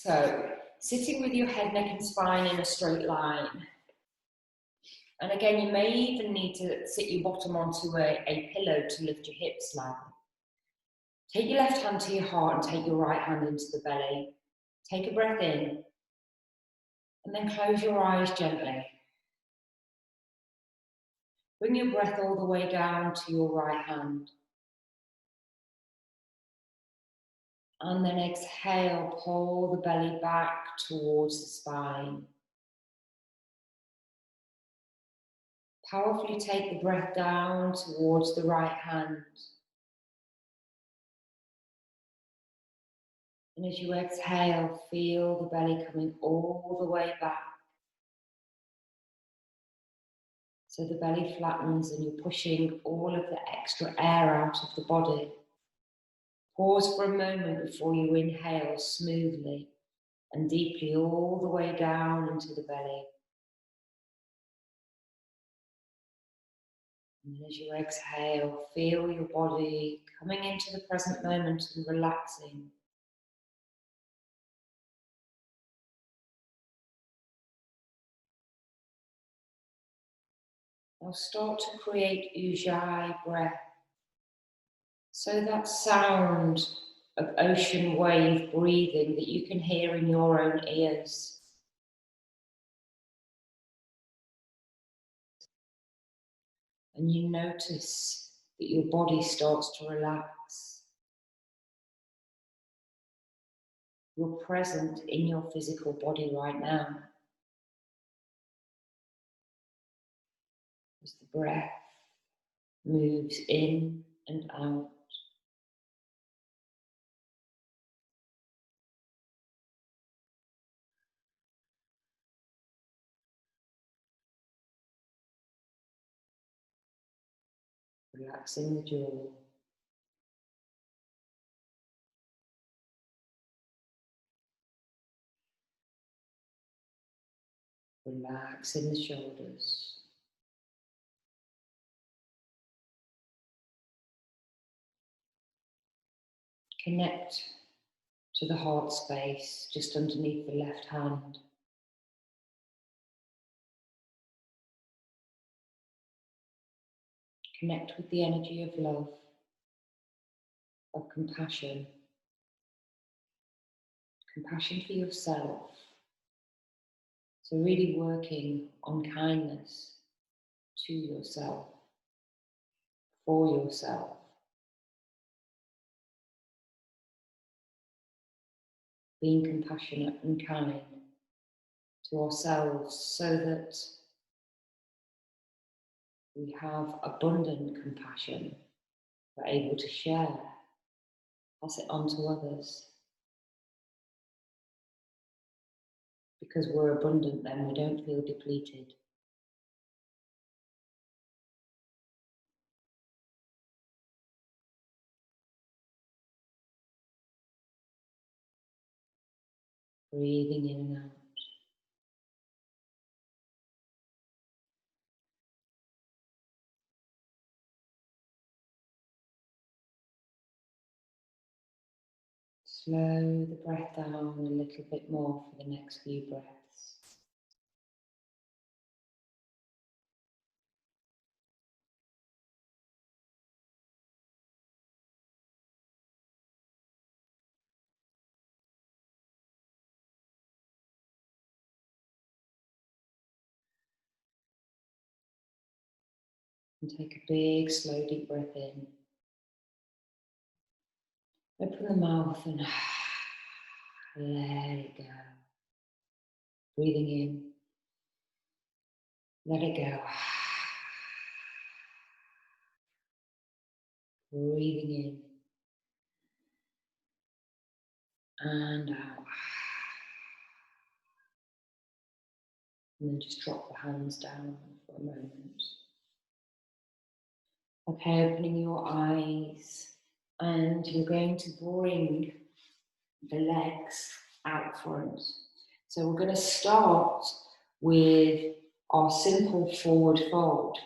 So, sitting with your head, neck and spine in a straight line. And again, you may even need to sit your bottom onto a pillow to lift your hips slightly. Take your left hand to your heart and take your right hand into the belly. Take a breath in and then close your eyes gently. Bring your breath all the way down to your right hand. And then exhale, pull the belly back towards the spine. Powerfully take the breath down towards the right hand. And as you exhale, feel the belly coming all the way back. So the belly flattens and you're pushing all of the extra air out of the body. Pause for a moment before you inhale smoothly and deeply all the way down into the belly. And as you exhale, feel your body coming into the present moment and relaxing. Now start to create ujjayi breath. So that sound of ocean wave breathing that you can hear in your own ears. And you notice that your body starts to relax. You're present in your physical body right now. As the breath moves in and out. Relaxing the jaw. Relaxing the shoulders. Connect to the heart space just underneath the left hand. Connect with the energy of love, of compassion. Compassion for yourself. So really working on kindness to yourself, for yourself. Being compassionate and kind to ourselves so that we have abundant compassion. We're able to share, pass it on to others. Because we're abundant, then we don't feel depleted. Breathing in and out. Slow the breath down a little bit more for the next few breaths. And take a big, slow, deep breath in. Open the mouth and let it go. Breathing in. Let it go. Breathing in. And out. And then just drop the hands down for a moment. Okay, opening your eyes. And you're going to bring the legs out front. So we're going to start with our simple forward fold.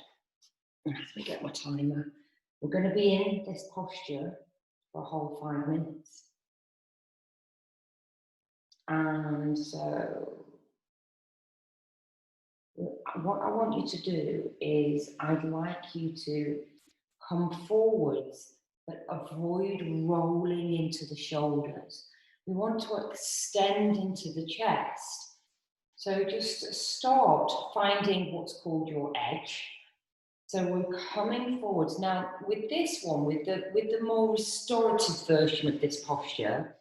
Let me get my timer. We're going to be in this posture for a whole 5 minutes. And so what I want you to do is I'd like you to come forwards, but avoid rolling into the shoulders. We want to extend into the chest. So just start finding what's called your edge. So we're coming forwards. Now with this one, with the more restorative version of this posture,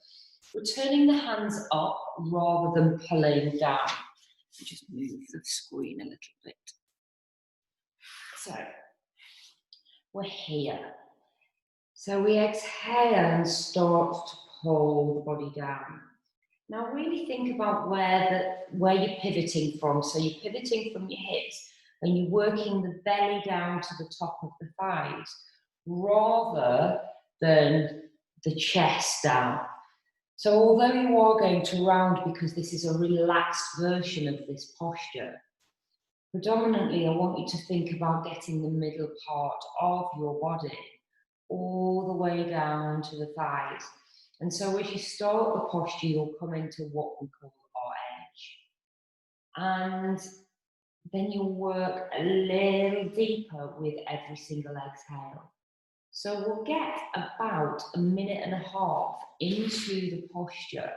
we're turning the hands up rather than pulling down. Just move the screen a little bit. So we're here. So we exhale and start to pull the body down. Now really think about where you're pivoting from. So you're pivoting from your hips and you're working the belly down to the top of the thighs rather than the chest down. So although you are going to round because this is a relaxed version of this posture, predominantly I want you to think about getting the middle part of your body all the way down to the thighs. And so as you start the posture, you'll come into what we call our edge. And then you'll work a little deeper with every single exhale. So we'll get about 1.5 minutes into the posture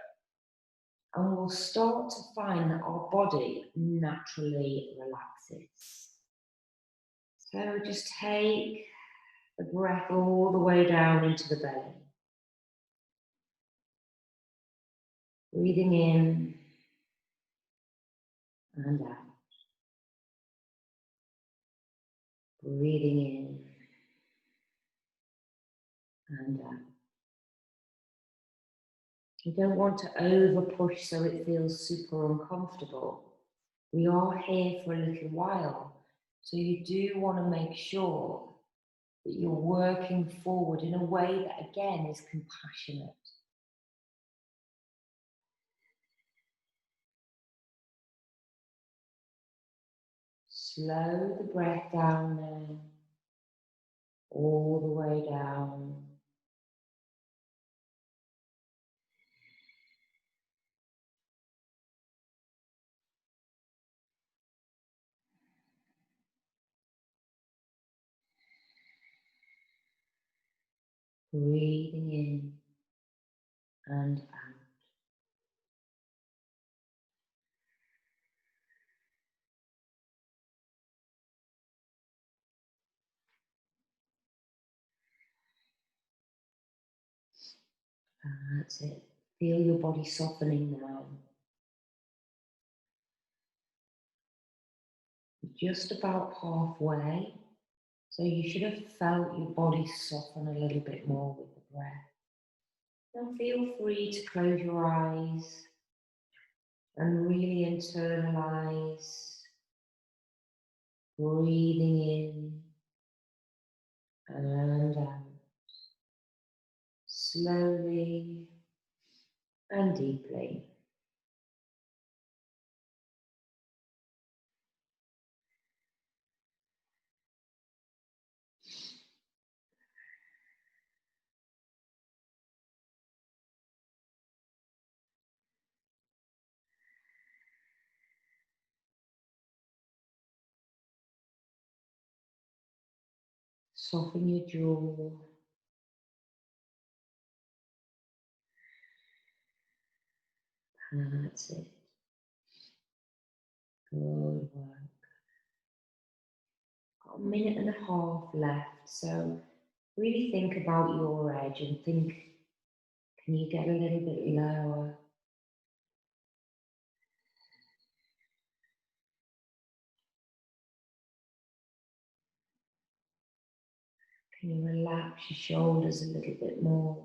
and we'll start to find that our body naturally relaxes. So just take the breath all the way down into the belly. Breathing in and out. Breathing in and out. You don't want to over push so it feels super uncomfortable. We are here for a little while, so you do want to make sure that you're working forward in a way that again is compassionate. Slow the breath down now, all the way down. Breathing in and out. That's it. Feel your body softening now. Just about halfway. So you should have felt your body soften a little bit more with the breath. Now feel free to close your eyes and really internalize breathing in and out, slowly and deeply. Soften your jaw. That's it. Good work. Got 1.5 minutes left, so really think about your edge and think, can you get a little bit lower? Can you relax your shoulders a little bit more?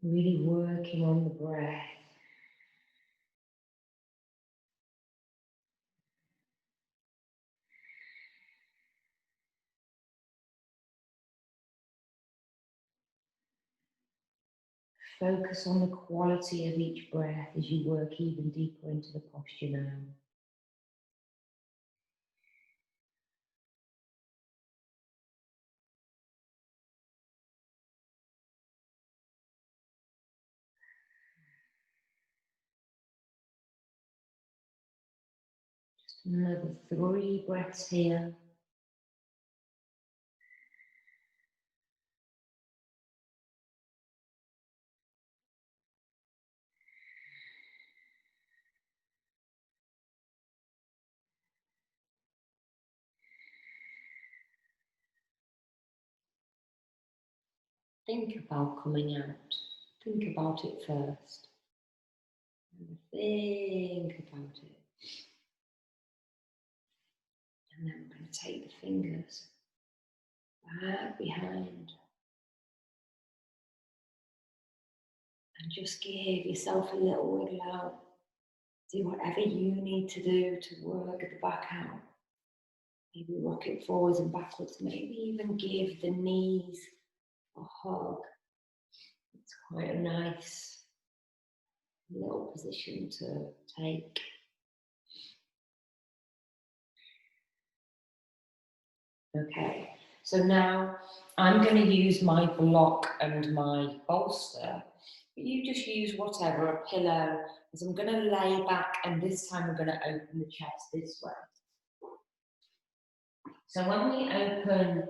Really working on the breath. Focus on the quality of each breath as you work even deeper into the posture now. Another 3 breaths here. Think about coming out. Think about it first. And think about it. And then we're going to take the fingers back behind. And just give yourself a little wiggle out. Do whatever you need to do to work the back out. Maybe rock it forwards and backwards. Maybe even give the knees a hug. It's quite a nice little position to take. Okay, so now I'm going to use my block and my bolster. But you just use whatever, a pillow, because I'm going to lay back and this time we're going to open the chest this way. So when we open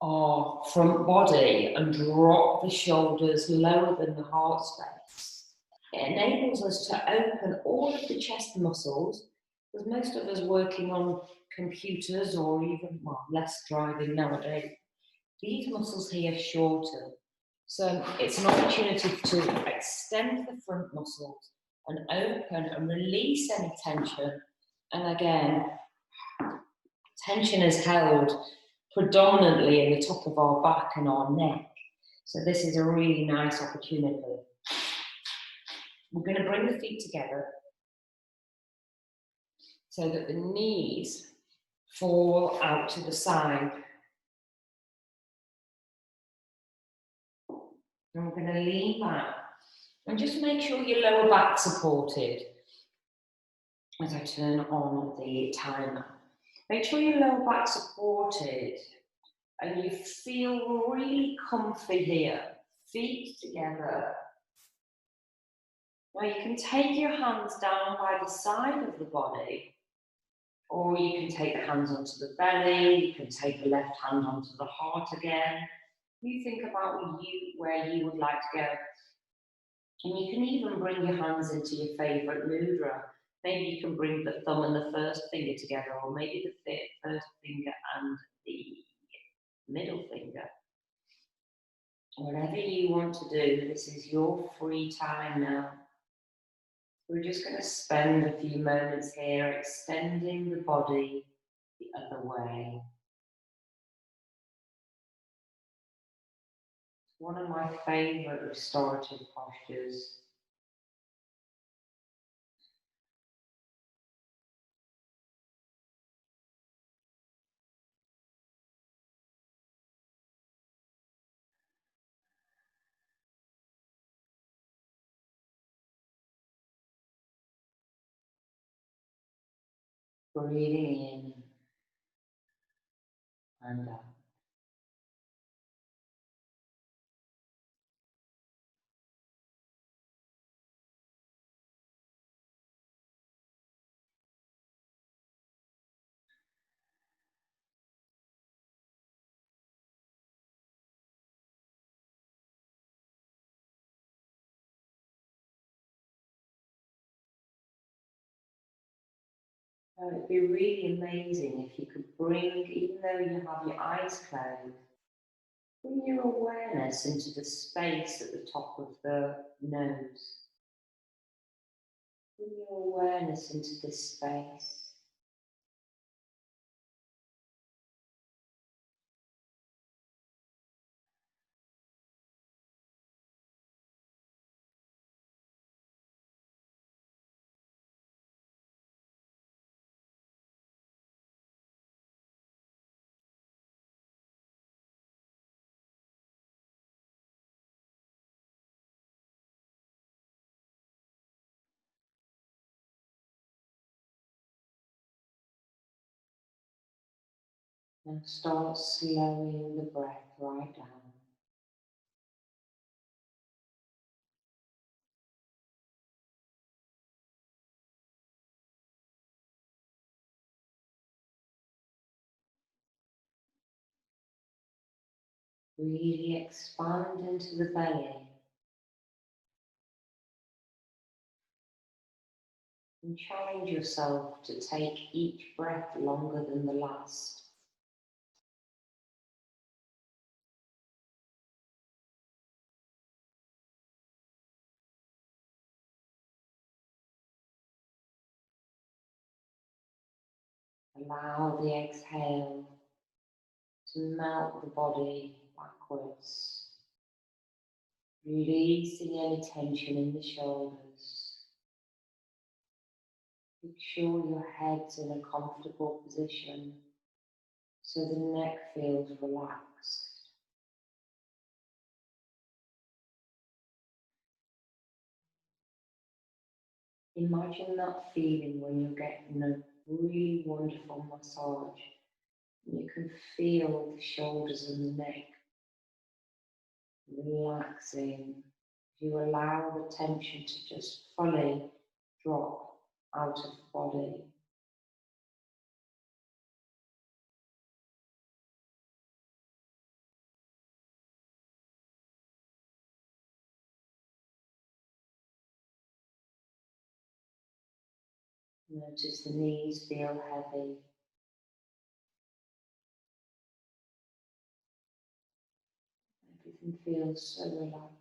our front body and drop the shoulders lower than the heart space, it enables us to open all of the chest muscles, because most of us working on computers or even, well, less driving nowadays, these muscles here shorten. So it's an opportunity to extend the front muscles and open and release any tension. And again, tension is held predominantly in the top of our back and our neck. So this is a really nice opportunity. We're going to bring the feet together so that the knees fall out to the side. And we're going to lean back and just make sure your lower back's supported as I turn on the timer. Make sure your lower back's supported and you feel really comfy here. Feet together. Now you can take your hands down by the side of the body, or you can take the hands onto the belly, you can take the left hand onto the heart again. You think about where you would like to go. And you can even bring your hands into your favourite mudra. Maybe you can bring the thumb and the first finger together, or maybe the first finger and the middle finger. Whatever you want to do, this is your free time now. We're just going to spend a few moments here extending the body the other way. It's one of my favourite restorative postures. Breathing in and out. It'd be really amazing if you could bring, even though you have your eyes closed, bring your awareness into the space at the top of the nose. Bring your awareness into this space. And start slowing the breath right down. Really expand into the belly. And challenge yourself to take each breath longer than the last. Allow the exhale to melt the body backwards, releasing any tension in the shoulders. Make sure your head's in a comfortable position so the neck feels relaxed. Imagine that feeling when you're getting a really wonderful massage. You can feel the shoulders and the neck relaxing. You allow the tension to just fully drop out of the body. Notice the knees feel heavy. Everything feels so relaxed.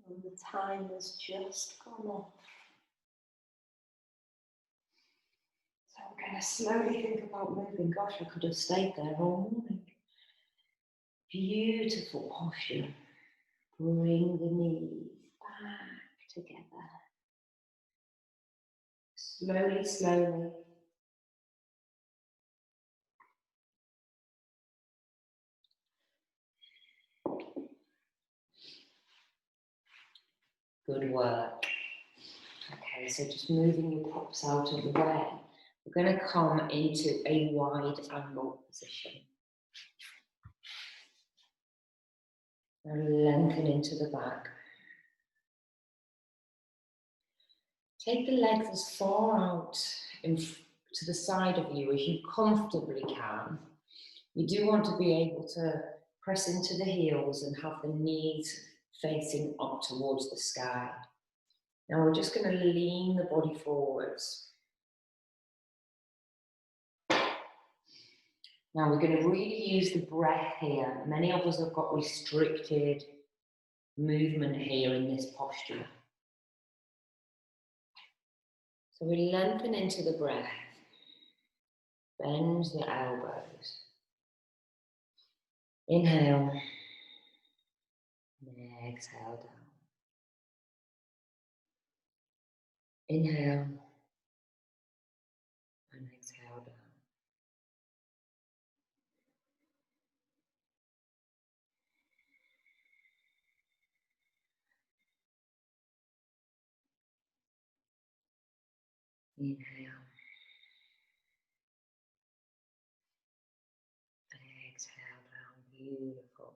And the time has just gone off. So we're going to slowly think about moving. Gosh, I could have stayed there all morning. Beautiful posture. Bring the knees back together. Slowly, slowly. Good work. Okay, so just moving your props out of the way. We're going to come into a wide angle position. And lengthen into the back. Take the legs as far out to the side of you as you comfortably can. You do want to be able to press into the heels and have the knees facing up towards the sky. Now we're just going to lean the body forwards. Now we're going to really use the breath here. Many of us have got restricted movement here in this posture. So we lengthen into the breath. Bend the elbows. Inhale. And exhale down. Inhale. And exhale down. Inhale. Exhale down. Beautiful.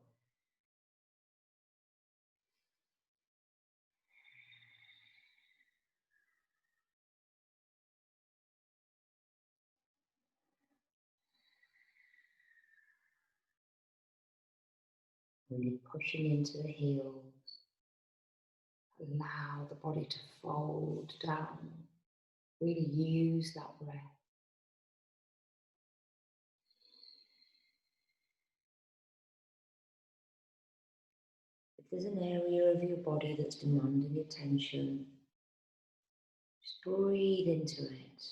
Really pushing into the heels. Allow the body to fold down. Really use that breath. If there's an area of your body that's demanding attention, just breathe into it.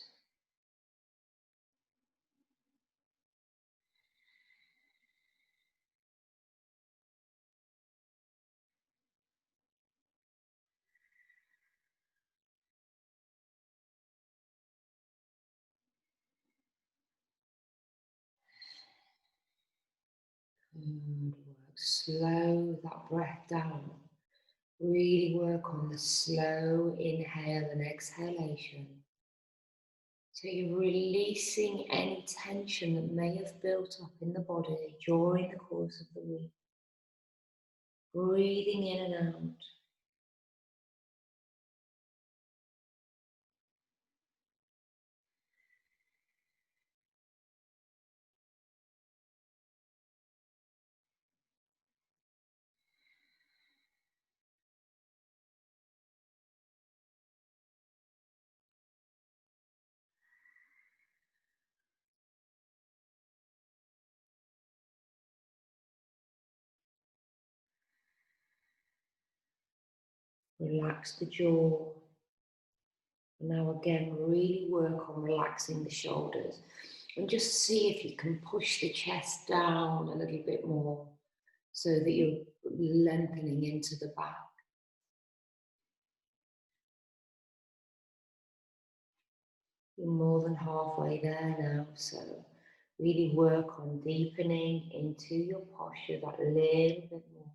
Good work. Slow that breath down. Really work on the slow inhale and exhalation. So you're releasing any tension that may have built up in the body during the course of the week. Breathing in and out. Relax the jaw. And now again, really work on relaxing the shoulders. And just see if you can push the chest down a little bit more so that you're lengthening into the back. You're more than halfway there now, so really work on deepening into your posture that little bit more.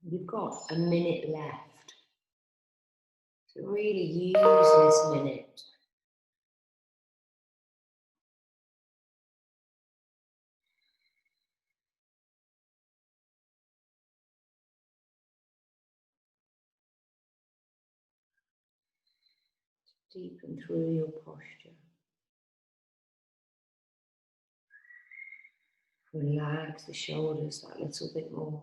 You've got a minute left. So really use this minute. Deepen through your posture. Relax the shoulders that little bit more.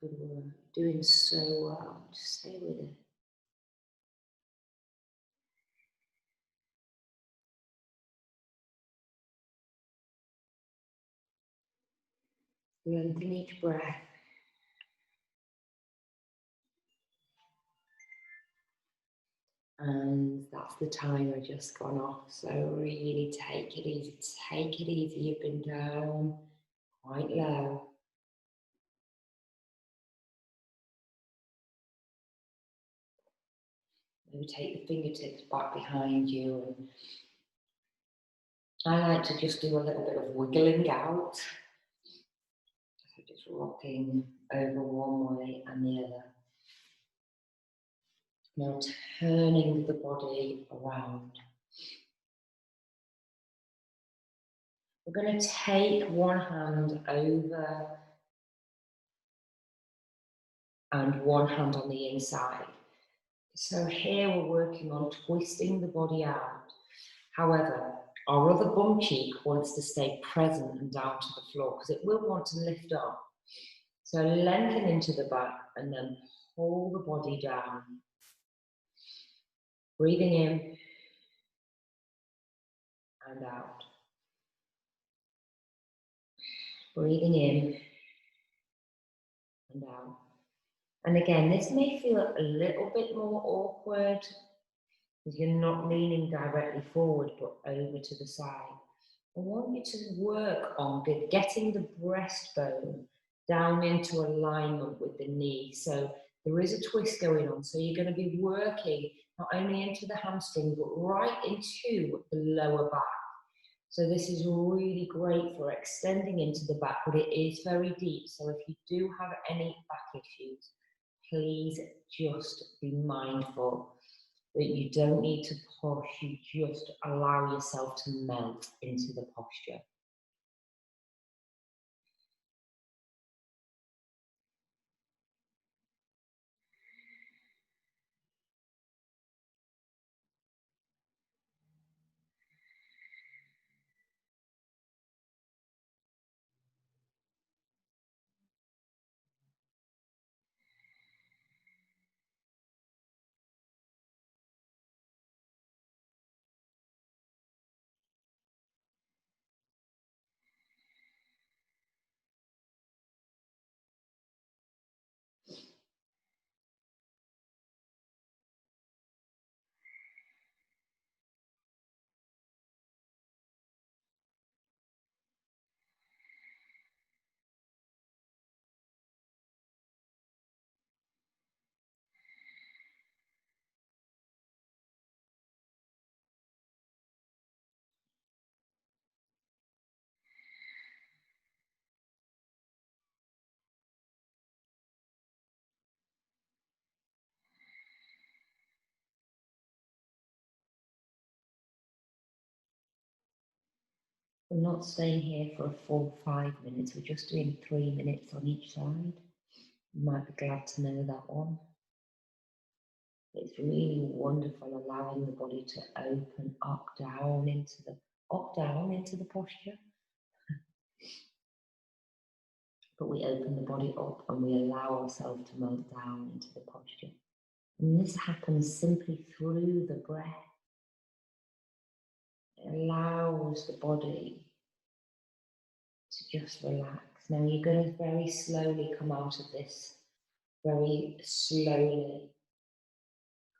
Good work. Doing so well. Just stay with it. Lengthen each breath. And that's the timer just gone off. So really take it easy. Take it easy. You've been down quite low. Maybe take the fingertips back behind you. And I like to just do a little bit of wiggling out. So just rocking over one way and the other. Now turning the body around. We're going to take one hand over and one hand on the inside. So here we're working on twisting the body out. However, our other bum cheek wants to stay present and down to the floor because it will want to lift up. So lengthen into the back and then pull the body down. Breathing in and out. Breathing in and out. And again, this may feel a little bit more awkward because you're not leaning directly forward but over to the side. I want you to work on getting the breastbone down into alignment with the knee. So there is a twist going on. So you're going to be working not only into the hamstring, but right into the lower back. So this is really great for extending into the back, but it is very deep. So if you do have any back issues, please just be mindful that you don't need to push, you just allow yourself to melt into the posture. We're not staying here for a full 5 minutes, we're just doing 3 minutes on each side. You might be glad to know that one. It's really wonderful allowing the body to open down into the posture. But we open the body up and we allow ourselves to melt down into the posture. And this happens simply through the breath. It allows the body to just relax. Now you're going to very slowly come out of this, very slowly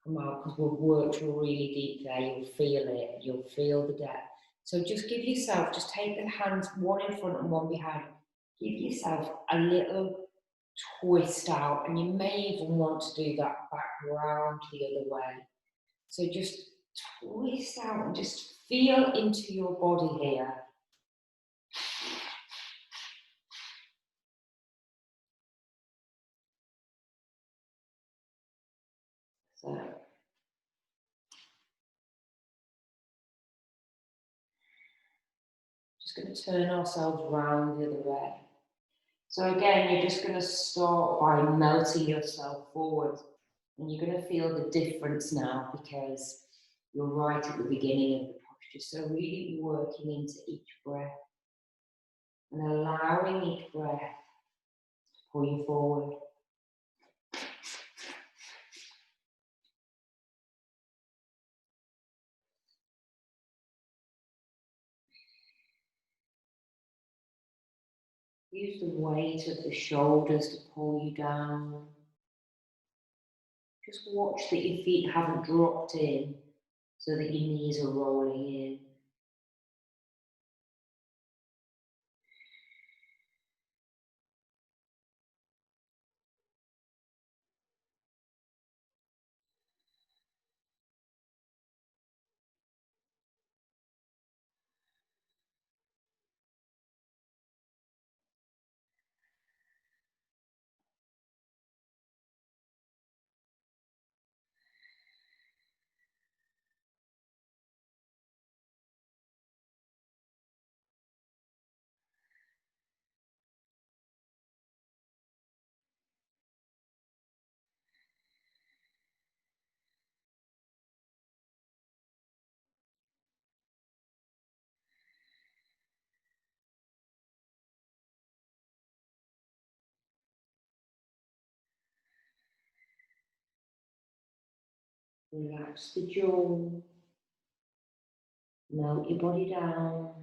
come out, because we've worked really deep there. You'll feel it, you'll feel the depth. So just give yourself, just take the hands one in front and one behind. Give yourself a little twist out, and you may even want to do that back round the other way. So just twist out and just feel into your body here. So just going to turn ourselves round the other way. So again, you're just going to start by melting yourself forward. And you're going to feel the difference now because you're right at the beginning of the posture. So really working into each breath and allowing each breath to pull you forward. Use the weight of the shoulders to pull you down. Just watch that your feet haven't dropped in so that your knees are rolling in. Relax the jaw. Melt your body down.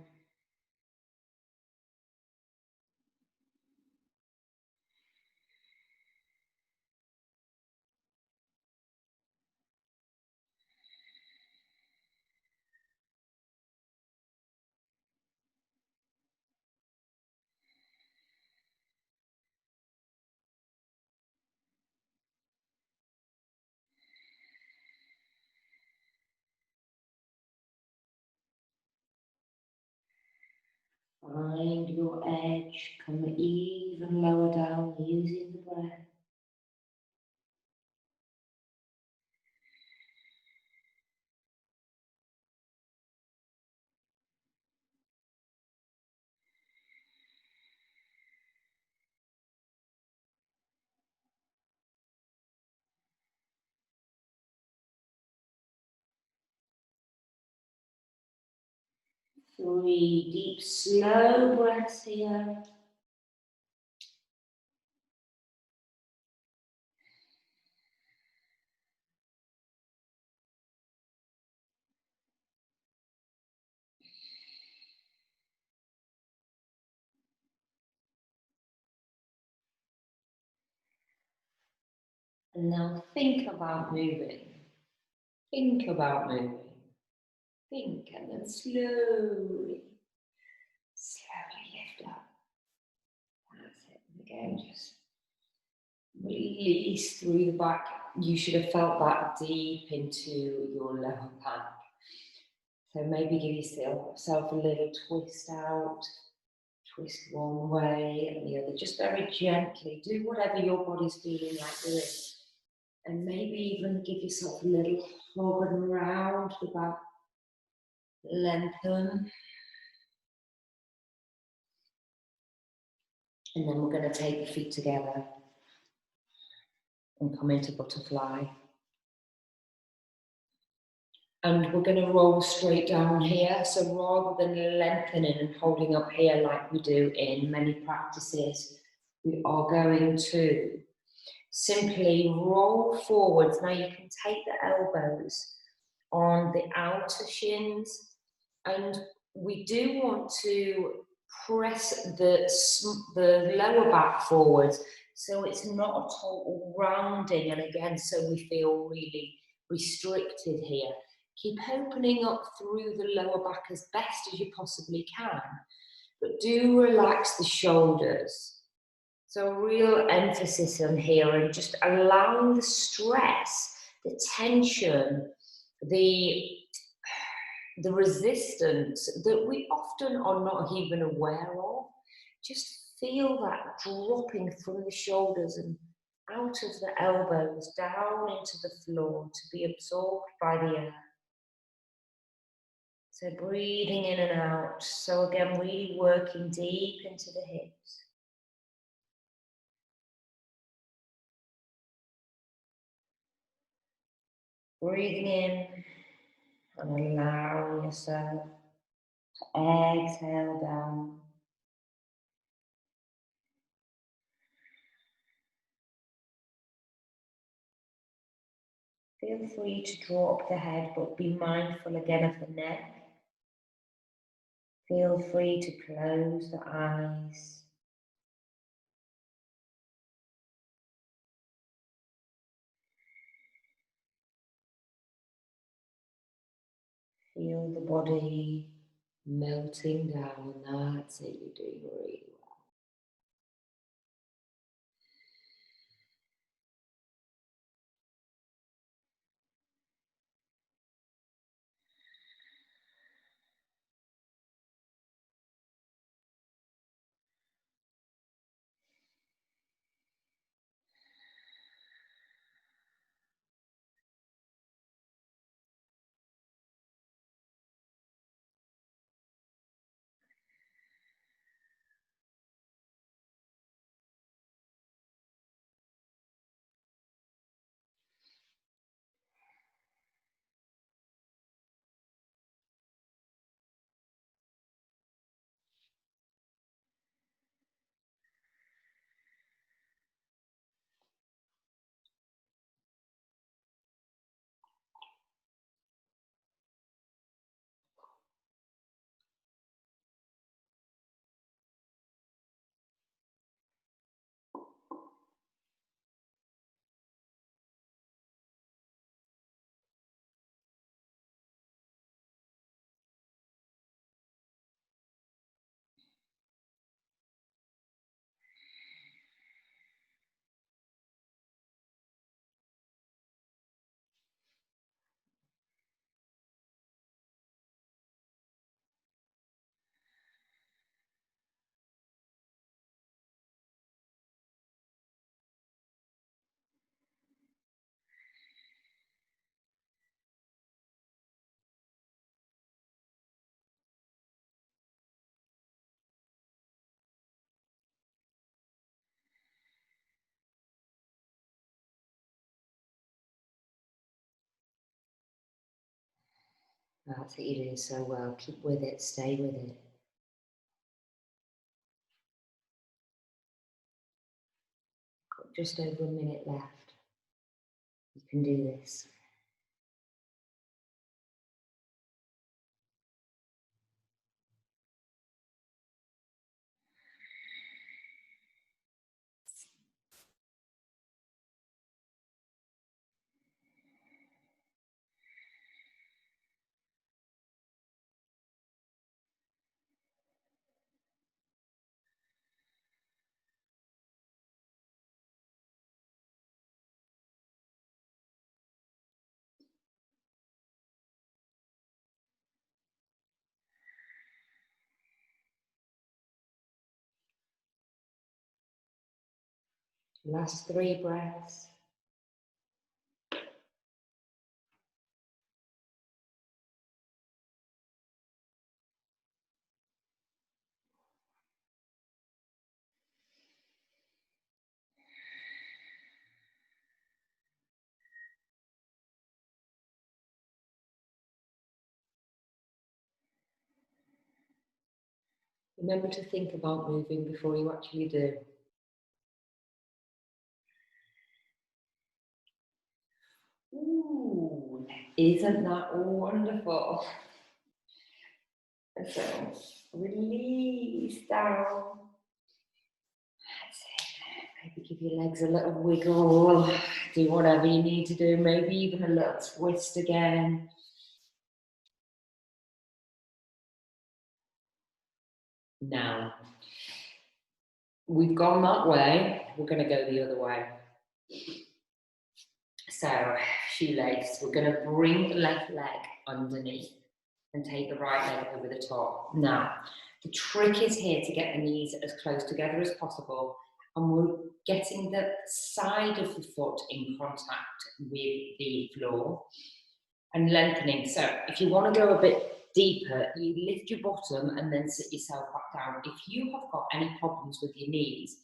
Find your edge, come even lower down using the breath. Three deep, slow breaths here. And now think about moving. Think about moving. Think, and then slowly lift up. That's it. And again, just release through the back. You should have felt that deep into your lower back. So maybe give yourself a little twist out. Twist one way and the other, just very gently. Do whatever your body's feeling like doing. And maybe even give yourself a little hug and round the back. Lengthen. And then we're going to take the feet together and come into butterfly. And we're going to roll straight down here. So rather than lengthening and holding up here like we do in many practices, we are going to simply roll forwards. Now you can take the elbows on the outer shins, and we do want to press the lower back forwards, so it's not a total rounding, and again, so we feel really restricted here. Keep opening up through the lower back as best as you possibly can, but do relax the shoulders. So a real emphasis on here and just allowing the stress, the tension, the resistance that we often are not even aware of. Just feel that dropping from the shoulders and out of the elbows, down into the floor to be absorbed by the air. So breathing in and out. So again, really working deep into the hips. Breathing in and allowing yourself to exhale down. Feel free to drop the head, but be mindful again of the neck. Feel free to close the eyes. Feel the body melting down. That's it, you're doing really well. That's what you're doing so well. Keep with it, stay with it. Got just over a minute left. You can do this. Last 3 breaths. Remember to think about moving before you actually do. Ooh, isn't that wonderful? So, release down. That's it. Maybe give your legs a little wiggle. Do whatever you need to do. Maybe even a little twist again. Now, we've gone that way. We're going to go the other way. So, shoelace. We're going to bring the left leg underneath and take the right leg over the top. Now, the trick is here to get the knees as close together as possible, and we're getting the side of the foot in contact with the floor and lengthening. So if you want to go a bit deeper, you lift your bottom and then sit yourself back down. If you have got any problems with your knees,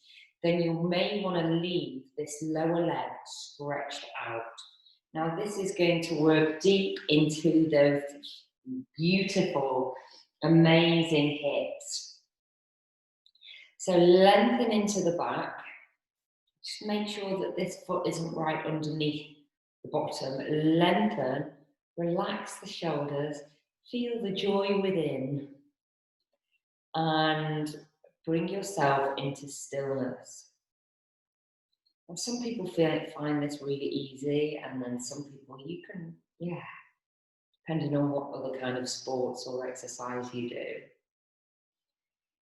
then you may want to leave this lower leg stretched out. Now this is going to work deep into those beautiful, amazing hips. So lengthen into the back. Just make sure that this foot isn't right underneath the bottom. Lengthen, relax the shoulders, feel the joy within, and bring yourself into stillness. And some people find this really easy, and then some people you can, depending on what other kind of sports or exercise you do.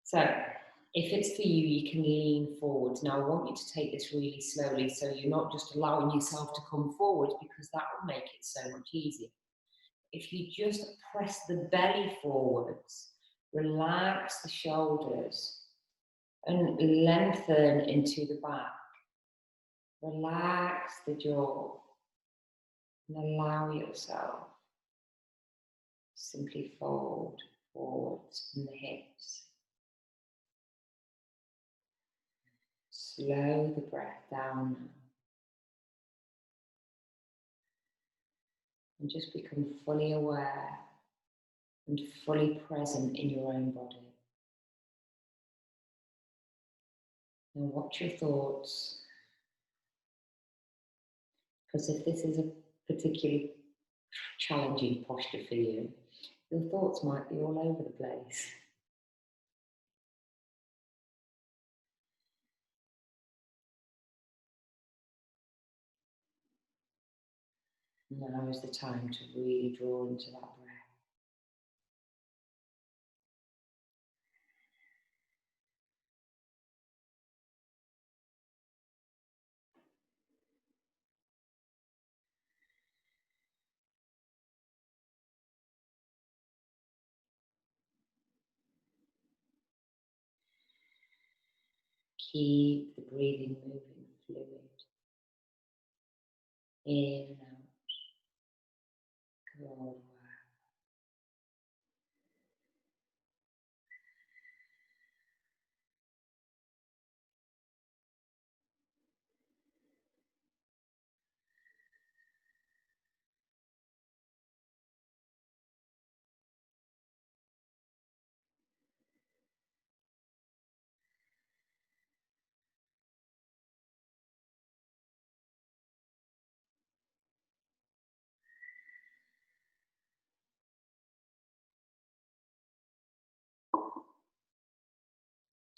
So if it's for you, you can lean forward. Now I want you to take this really slowly, so you're not just allowing yourself to come forward, because that will make it so much easier. If you just press the belly forwards, relax the shoulders, and lengthen into the back. Relax the jaw, and allow yourself simply fold forwards from the hips. Slow the breath down now. And just become fully aware and fully present in your own body. Now watch your thoughts, because if this is a particularly challenging posture for you, your thoughts might be all over the place. Now is the time to really draw into that breath. Keep the breathing moving, fluid. In and out. Go all the way.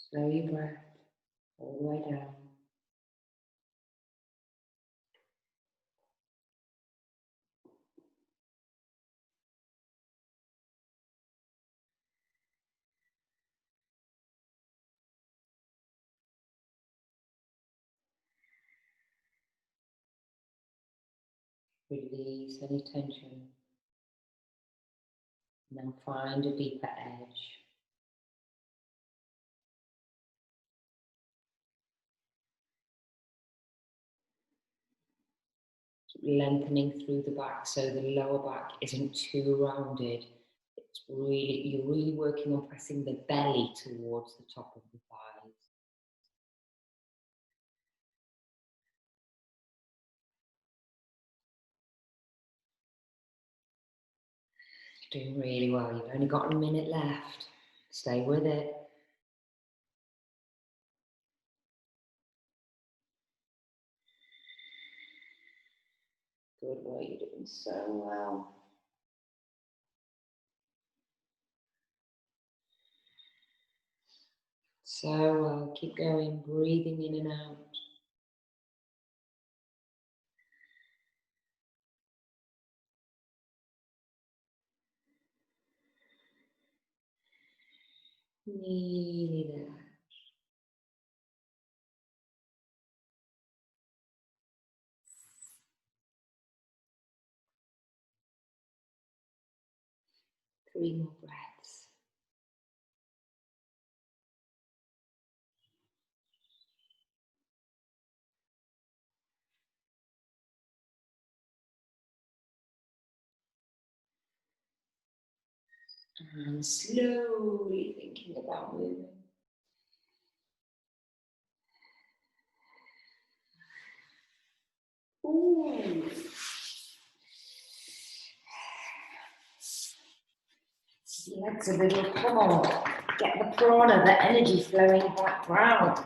Slow your breath all the way down. Release any tension. Now find a deeper edge. Keep lengthening through the back so the lower back isn't too rounded. It's really, you're really working on pressing the belly towards the top of the thighs. You're doing really well. You've only got a minute left. Stay with it. Good work, you're doing so well. So well, keep going, breathing in and out. Nearly there. Three more breaths. And slowly thinking about moving. Ooh. Legs a little, come on. Get the prana, the energy flowing back round.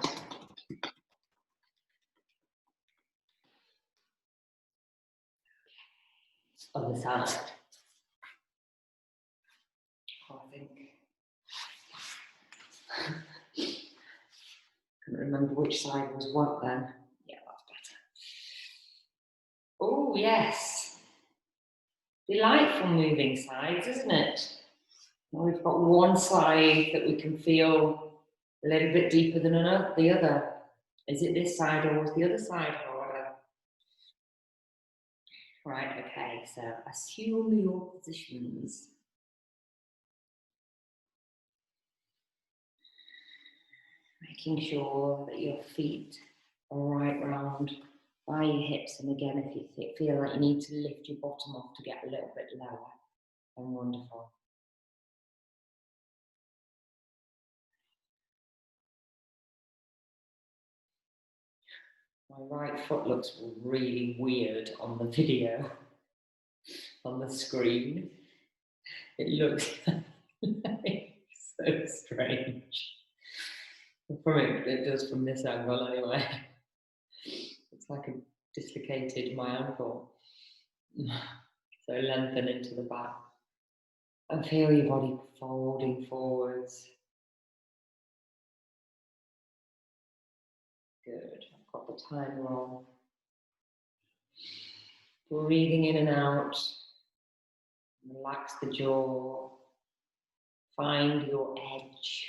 Other side. Oh, I think. Couldn't remember which side was what then. Yeah, that's better. Oh, yes. Delightful moving sides, isn't it? Now we've got one side that we can feel a little bit deeper than the other. Is it this side or is the other side harder? Right, okay, so assume your positions. Making sure that your feet are right round by your hips. And again, if you feel like you need to lift your bottom off to get a little bit lower, then wonderful. My right foot looks really weird on the video, on the screen. It looks so strange. It does from this angle anyway. It's like I dislocated my ankle. So lengthen into the back. And feel your body folding forwards. Good. I've got the timer on. Breathing in and out. Relax the jaw. Find your edge.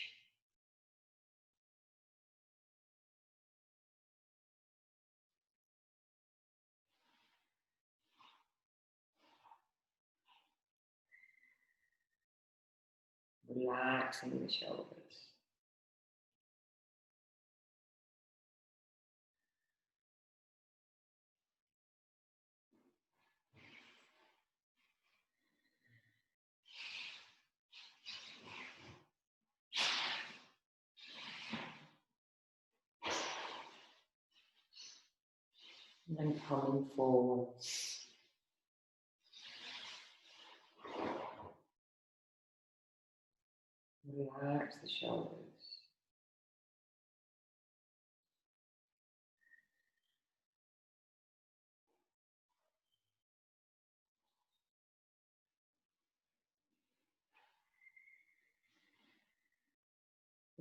Relaxing the shoulders. And then coming forwards. Relax the shoulders.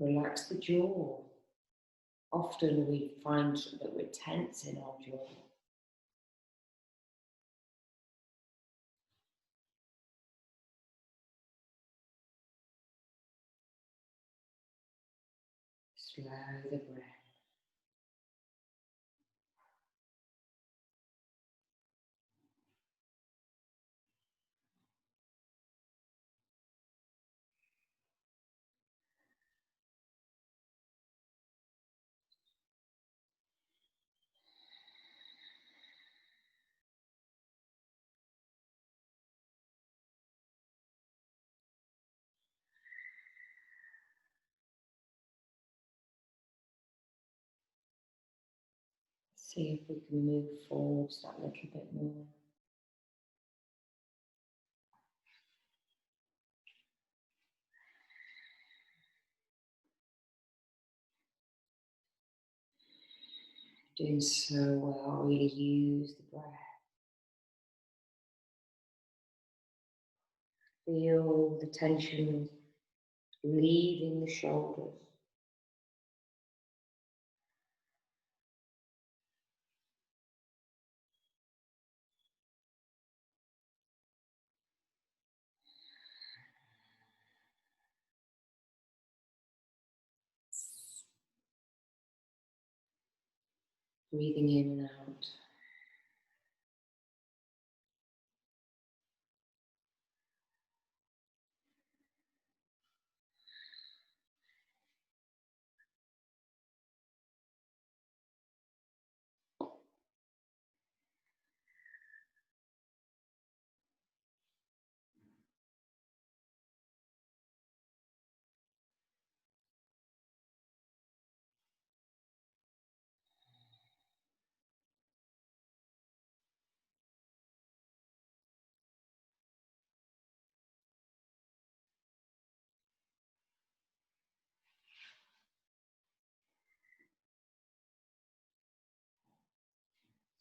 Relax the jaw. Often we find that we're tense in our jaw. Slow the breath. See if we can move forward that little bit more. Doing so well, really use the breath. Feel the tension leaving the shoulders. Breathing in and out.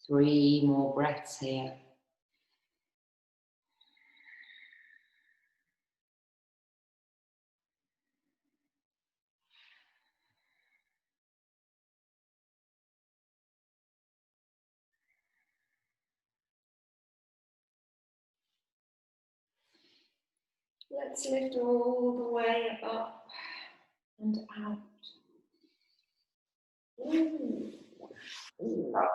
Three more breaths here. Let's lift all the way up and out. Ooh, lovely.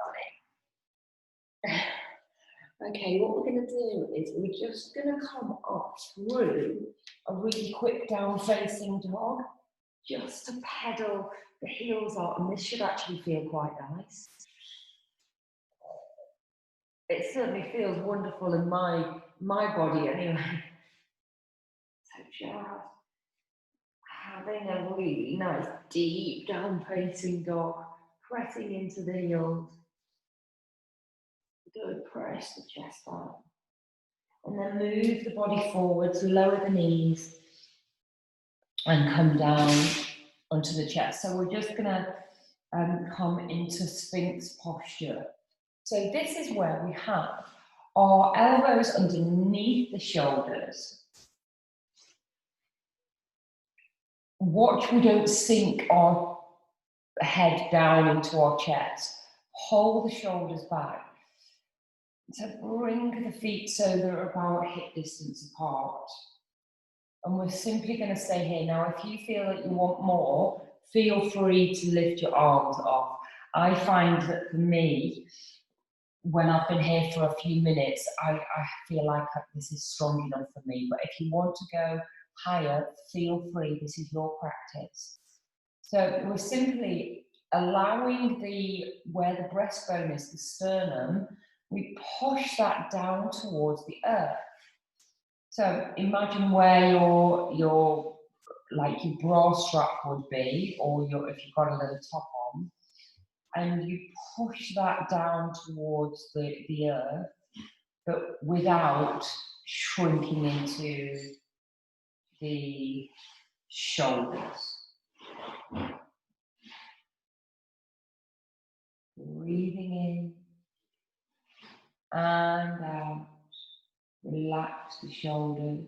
Okay, what we're going to do is we're just going to come up through a really quick down-facing dog, just to pedal the heels out, and this should actually feel quite nice. It certainly feels wonderful in my body anyway. So just having a really nice deep down-facing dog, pressing into the heels. Good, press the chest out. And then move the body forwards, lower the knees, and come down onto the chest. So we're just gonna come into Sphinx posture. So this is where we have our elbows underneath the shoulders. Watch we don't sink our head down into our chest. Hold the shoulders back. So bring the feet so they're about hip distance apart. And we're simply going to stay here. Now, if you feel that you want more, feel free to lift your arms off. I find that for me, when I've been here for a few minutes, I feel like this is strong enough for me. But if you want to go higher, feel free. This is your practice. So we're simply allowing where the breastbone is, the sternum, we push that down towards the earth. So imagine where your bra strap would be, or if you've got a little top on, and you push that down towards the earth, but without shrinking into the shoulders. Breathing in and out. Relax the shoulders.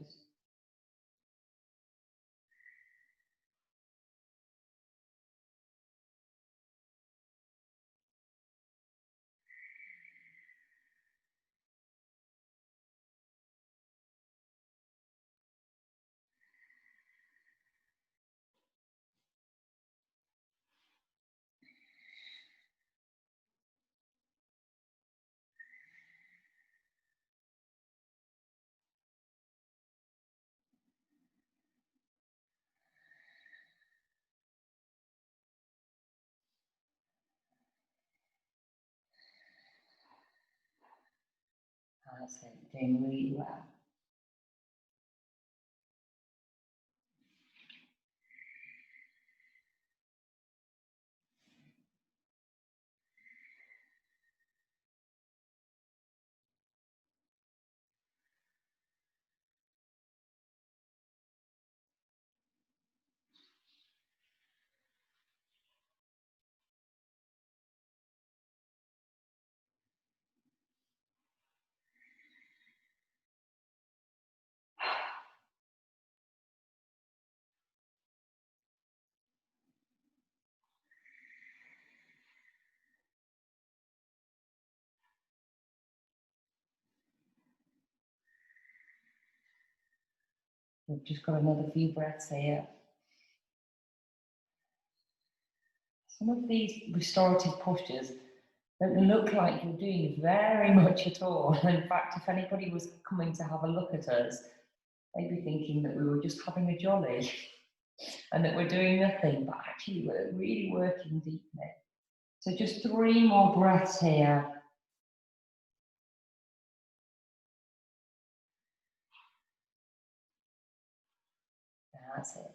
That's it, doing really well. We've just got another few breaths here. Some of these restorative postures don't look like you're doing very much at all. In fact, if anybody was coming to have a look at us, they'd be thinking that we were just having a jolly and that we're doing nothing, but actually we're really working deeply. So just 3 more breaths here. That's it.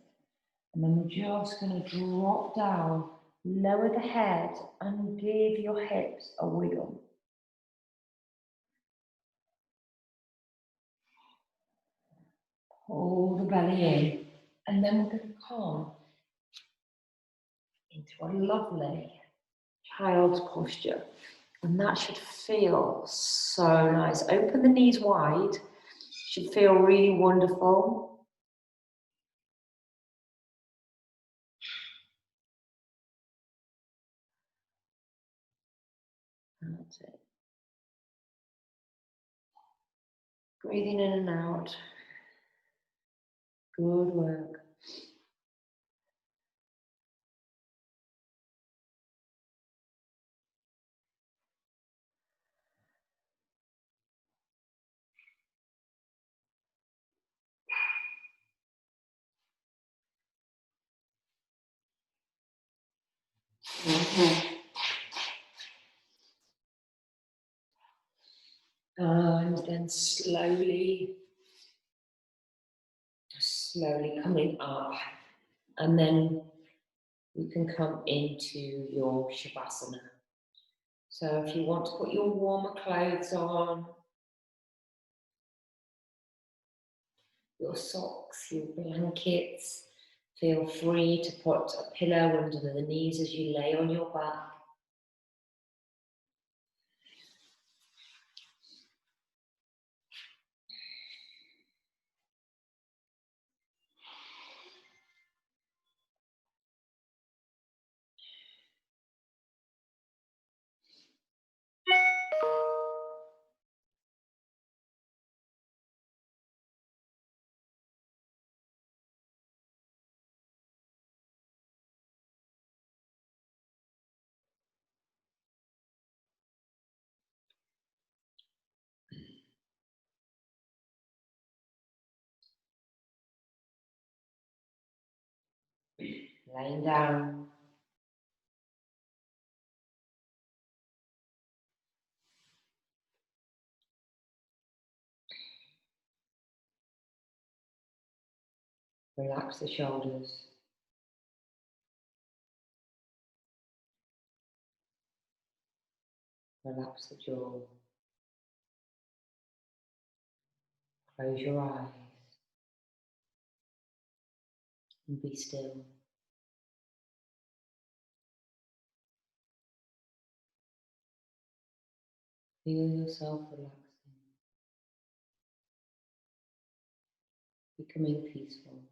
And then we're just going to drop down, lower the head, and give your hips a wiggle. Pull the belly in, and then we're going to come into a lovely child's posture. And that should feel so nice. Open the knees wide. Should feel really wonderful. That's it. Breathing in and out. Good work. And then slowly coming up. And then you can come into your Shavasana. So if you want to put your warmer clothes on, your socks, your blankets, feel free to put a pillow under the knees as you lay on your back. Laying down. Relax the shoulders. Relax the jaw. Close your eyes. And be still. Feel yourself relaxing. Becoming peaceful.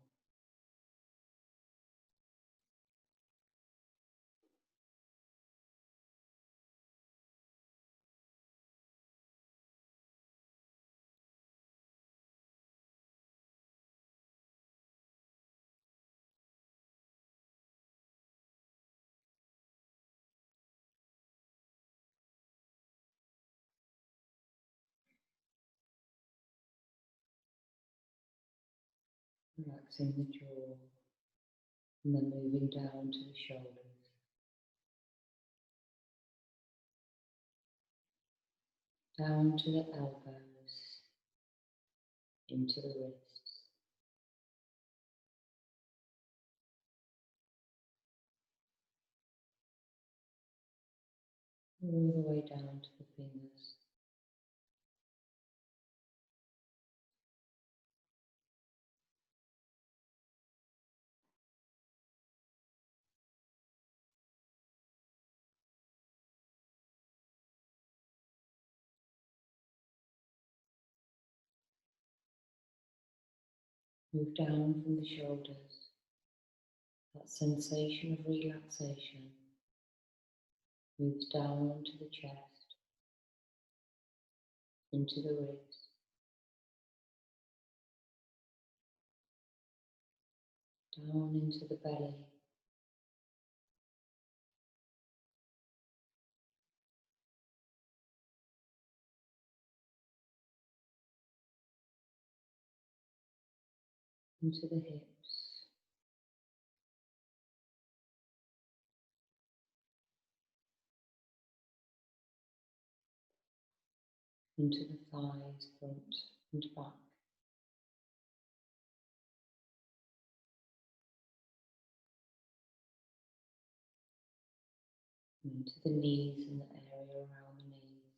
Relaxing the jaw. And then moving down to the shoulders. Down to the elbows. into the wrists, all the way down to the fingers. Move down from the shoulders, that sensation of relaxation moves down to the chest, into the ribs, down into the belly, into the hips, into the thighs, front and back, into the knees and the area around the knees,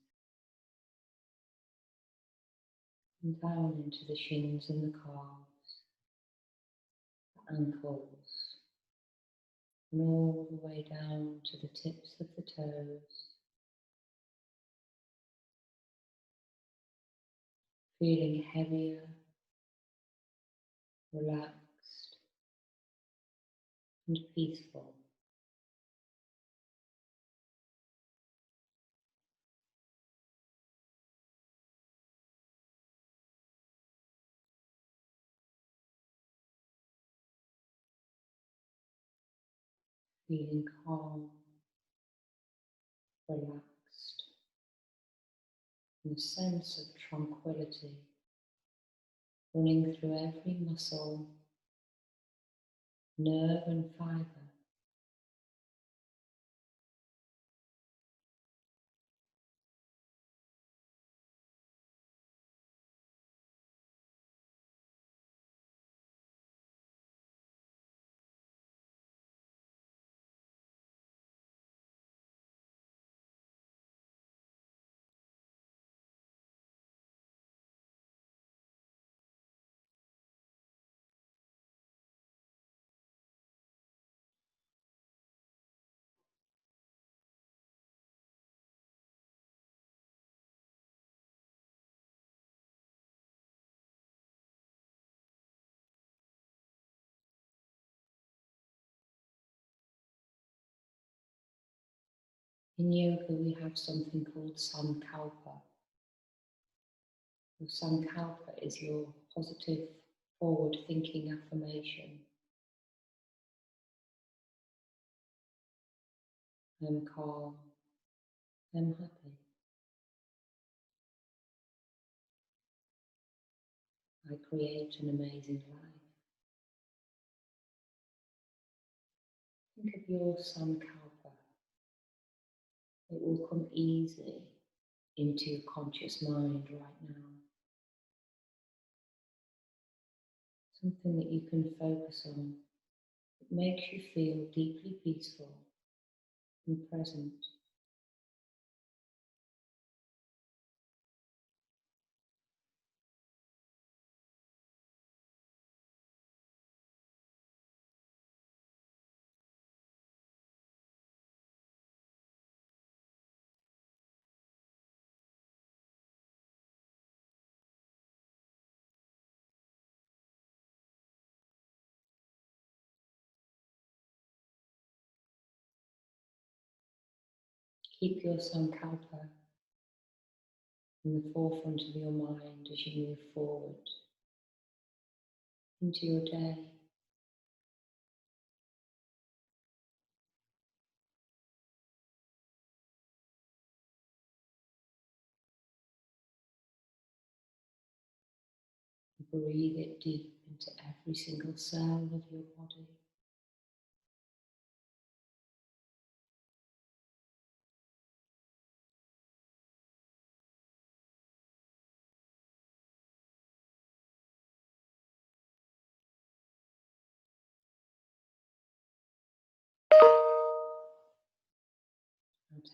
and down into the shins and the calves, the ankles, and all the way down to the tips of the toes, feeling heavier, relaxed and peaceful. Feeling calm, relaxed, and a sense of tranquility running through every muscle, nerve and fibre. In yoga, we have something called sankalpa. Your sankalpa is your positive, forward-thinking affirmation. I'm calm. I'm happy. I create an amazing life. Think of your sankalpa. It will come easy into your conscious mind right now. Something that you can focus on that makes you feel deeply peaceful and present. Keep your sankalpa in the forefront of your mind as you move forward into your day. Breathe it deep into every single cell of your body.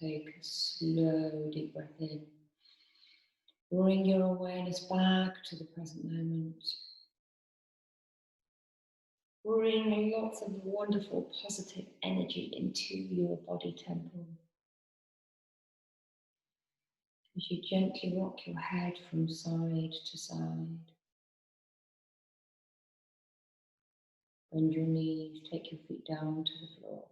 take a slow, deep breath in. Bring your awareness back to the present moment. Bring lots of wonderful, positive energy into your body temple. As you gently rock your head from side to side. Bend your knees, take your feet down to the floor.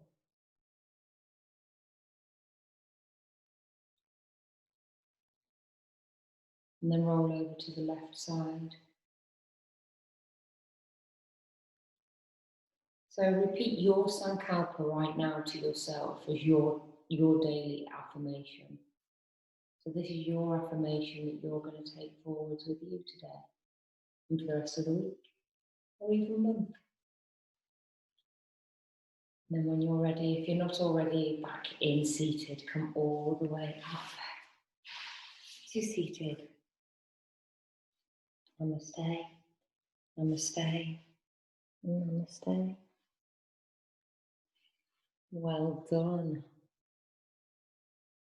And then roll over to the left side. So repeat your sankalpa right now to yourself as your daily affirmation. So this is your affirmation that you're going to take forwards with you today and for the rest of the week or even month. And then when you're ready, if you're not already back in seated, come all the way up to seated. Namaste, namaste, namaste. Well done.